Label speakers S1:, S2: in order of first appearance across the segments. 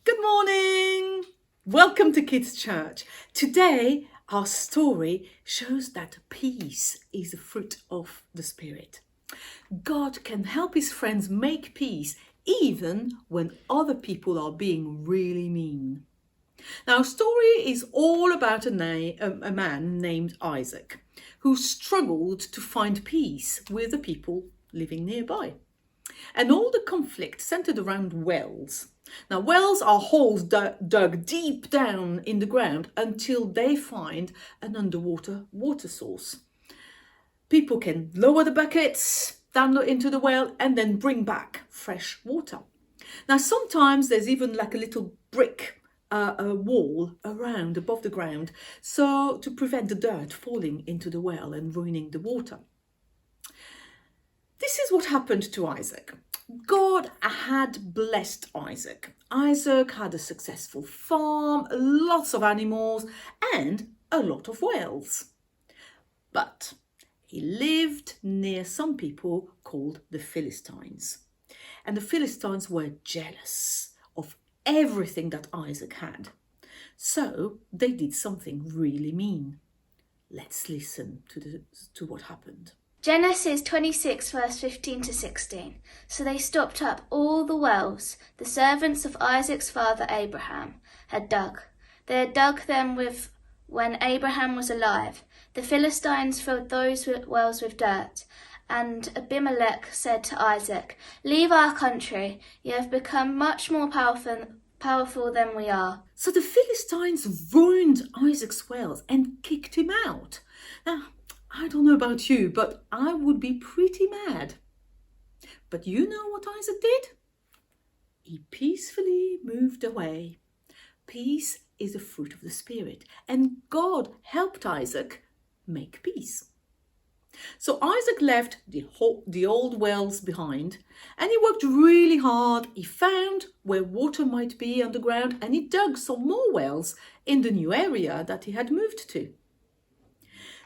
S1: Good morning! Welcome to Kids Church. Today, our story shows that peace is a fruit of the Spirit. God can help his friends make peace even when other people are being really mean. Now, our story is all about a man named Isaac who struggled to find peace with the people living nearby. And all the conflict centered around wells. Now, wells are holes dug deep down in the ground until they find an underwater water source. People can lower the buckets down into the well and then bring back fresh water. Now, sometimes there's even like a little brick a wall around above the ground, so to prevent the dirt falling into the well and ruining the water. This is what happened to Isaac. God had blessed Isaac. Isaac had a successful farm, lots of animals, and a lot of wells. But he lived near some people called the Philistines. And the Philistines were jealous of everything that Isaac had. So they did something really mean. Let's listen to what happened.
S2: Genesis 26 verse 15 to 16. So they stopped up all the wells the servants of Isaac's father Abraham had dug. They had dug them when Abraham was alive. The Philistines filled those wells with dirt. And Abimelech said to Isaac, "Leave our country. You have become much more powerful than we are."
S1: So the Philistines ruined Isaac's wells and kicked him out. Now, I don't know about you, but I would be pretty mad. But you know what Isaac did? He peacefully moved away. Peace is a fruit of the Spirit, and God helped Isaac make peace. So Isaac left the old wells behind, and he worked really hard. He found where water might be underground, and he dug some more wells in the new area that he had moved to.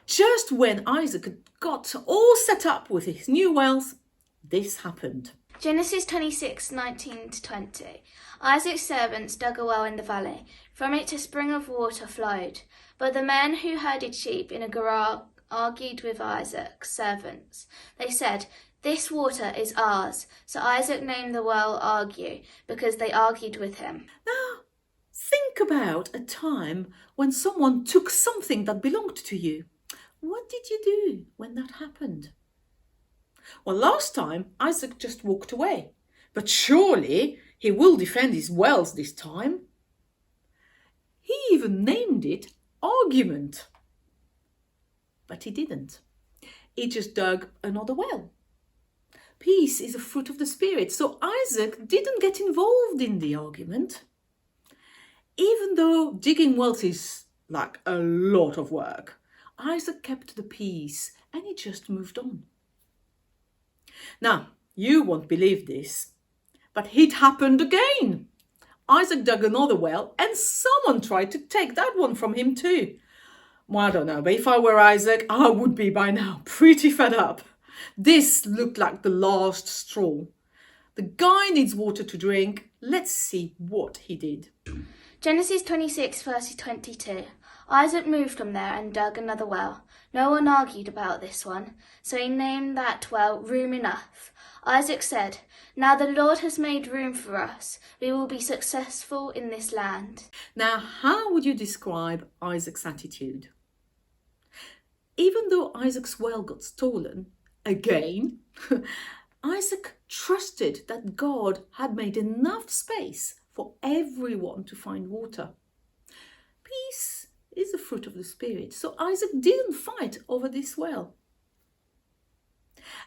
S1: Just when Isaac got all set up with his new wells, this happened.
S2: Genesis 26, 19 to 20. Isaac's servants dug a well in the valley. From it a spring of water flowed. But the men who herded sheep in a Gerar argued with Isaac's servants. They said, "This water is ours." So Isaac named the well Argue, because they argued with him.
S1: Now, think about a time when someone took something that belonged to you. What did you do when that happened? Well, last time Isaac just walked away, but surely he will defend his wells this time. He even named it Argument. But he didn't. He just dug another well. Peace is a fruit of the Spirit, so Isaac didn't get involved in the argument. Even though digging wells is like a lot of work, Isaac kept the peace and he just moved on. Now, you won't believe this, but it happened again. Isaac dug another well and someone tried to take that one from him too. Well, I don't know, but if I were Isaac, I would be by now pretty fed up. This looked like the last straw. The guy needs water to drink. Let's see what he did.
S2: Genesis 26 verse 22. Isaac moved from there and dug another well. No one argued about this one, so he named that well Room Enough. Isaac said, "Now the Lord has made room for us. We will be successful in this land."
S1: Now, how would you describe Isaac's attitude? Even though Isaac's well got stolen again, Isaac trusted that God had made enough space for everyone to find water. Peace is the fruit of the Spirit, so Isaac didn't fight over this well.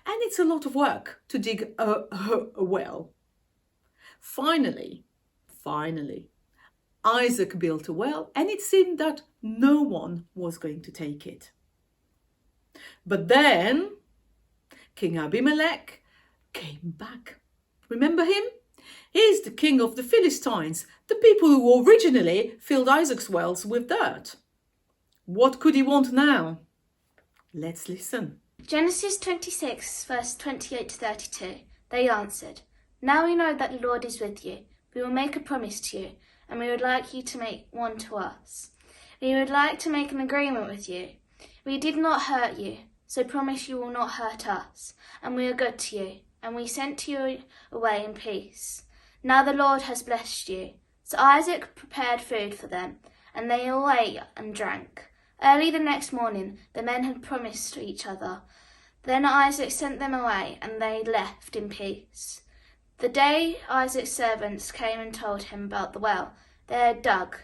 S1: And it's a lot of work to dig a well. Finally, Isaac built a well, and it seemed that no one was going to take it. But then King Abimelech came back. Remember him? He's the king of the Philistines, the people who originally filled Isaac's wells with dirt. What could he want now? Let's listen.
S2: Genesis 26 verse 28 to 32. They answered, "Now we know that the Lord is with you, we will make a promise to you, and we would like you to make one to us. We would like to make an agreement with you. We did not hurt you, so promise you will not hurt us, and we are good to you, and we sent you away in peace. Now the Lord has blessed you." So Isaac prepared food for them, and they all ate and drank. Early the next morning the men had promised to each other. Then Isaac sent them away, and they left in peace. The day Isaac's servants came and told him about the well they had dug,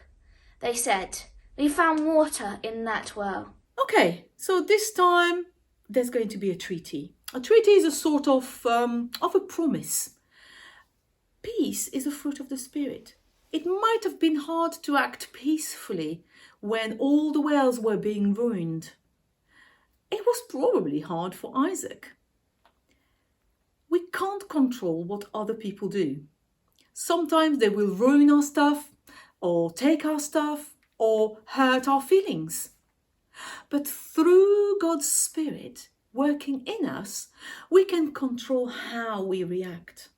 S2: they said, "We found water in that well."
S1: Okay, so this time there's going to be a treaty. A treaty is a sort of a promise. Peace is a fruit of the Spirit. It might have been hard to act peacefully when all the wells were being ruined. It was probably hard for Isaac. We can't control what other people do. Sometimes they will ruin our stuff, or take our stuff, or hurt our feelings. But through God's Spirit working in us, we can control how we react.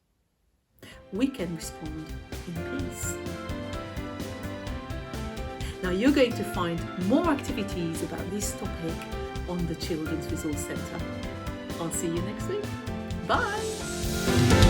S1: We can respond in peace. Now you're going to find more activities about this topic on the Children's Resource Centre. I'll see you next week. Bye!